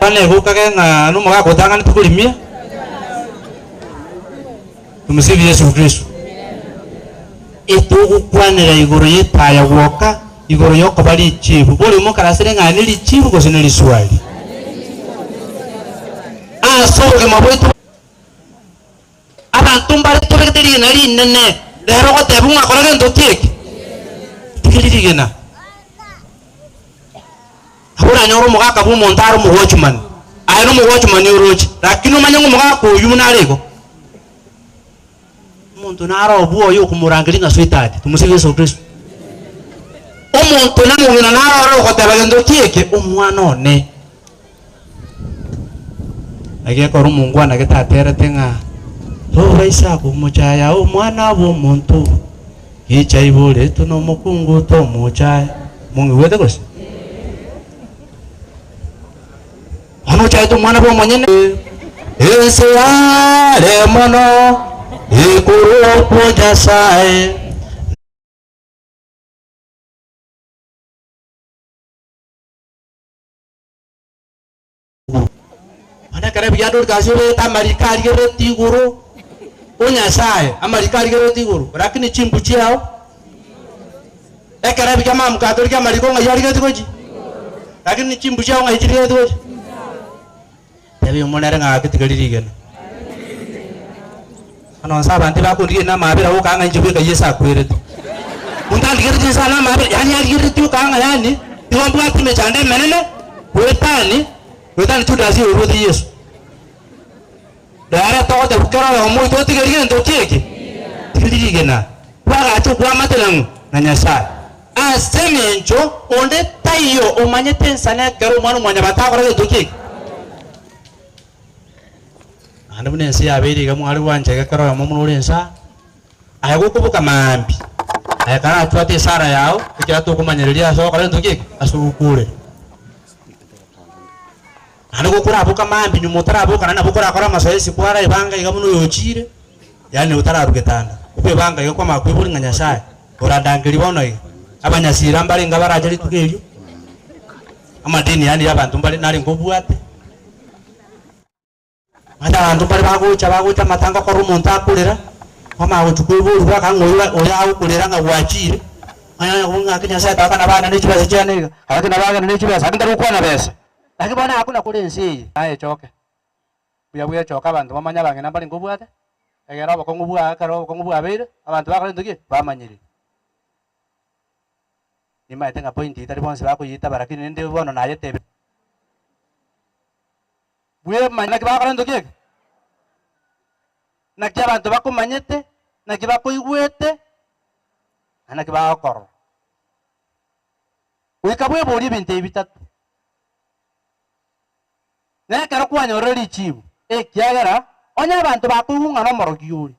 kane go kagenga no mga kotanga nitukulimia. Tumsifu Yesu Kristo. Etugu kwanira igoro yetaya gwoka igoro yoko bali chifu boli mo karasire ngani li chifu ko sinali swali. Soke mabwetu abantu mbare tubeketeri nari nene lero ko tebunga korage ndotieke tikirigena abura nyoro mugaka bu montaro mu watchman ayino mu watchman yorochi lakini manyango mugaka yunarego umuntu naro buo yo kumurangiringa sweetadi tumusige Yesu Kristo umuntu namuna naro ko tebage ndotieke umwana one age ko rumungu anagetatera tenga roho isa kumuchaya umwana w'umuntu yicaye ibure tuno mukungu to muchaya mungu wete kose hano chaye to mwana w'umunyene ese ale mono ikuru poja sai ana kare biador gasure ta marikari gere tiguru onya sai amarikari gere tiguru lakini chimbuchi yao ekare bigama mukadori kama mariko ngayari gere tigoji lakini chimbuchi yao ngayiri gere tigoji tabi umonere ngakitigari gena ano saba ndiba ko ndi na mabira wo kanga njibe ka yesa kwere undali gere tisa na mabira yani ari gere tiu kanga yani tiwambu ati mechande menene wetani tudazi urudi Yesu dara to de bukara ho mo to tigeri ndo tieke tigeri gena waga to kwa matelang na nyasa asemenjo onde tayo omanyete sana garo manu mwanya batakora de toki anda bune si abiri ga mwari wanje ga karo mo muno lensa ayago kubuka mambi ayakana twate sara yao kya to kumanyeria so kare toki asukure anako kura abuka mambi nyumotara abuka nana bukora akora masoesi kwara ibanga igamuno yochire yani utararugetana upe banga yo kwa makwiburi nganyashaye urandangiri bono abanyasira mbali ngabaraje litugeyo amadini yani yabantu mbali nali ngobwate mata abantu mbali bagucha matanga ko rumonta akulera kama utukuburu bakangoya oya akulera ngabwachire anya kunga kinyashaye takana bana n'ikibazo cyane akana bana n'ikibazo akindari ukwana bese lakini bwana hakuna kule nsi aye choke buya choka abantu bamanya bangena bali ngobwate egera bako ngobwa karo ngobwa abere abantu bakale nduki bamanyiri nima itenga point itari bonse bako yita barakini ndi bono naye tebe buya manya bakale nduki nakya abantu bako manyete nakya bako igwete anaki bakoro wikabwe boli binte bitatu ne karo kwanya oreri chibu kiagera onya abantu bakuhunga no morogiuri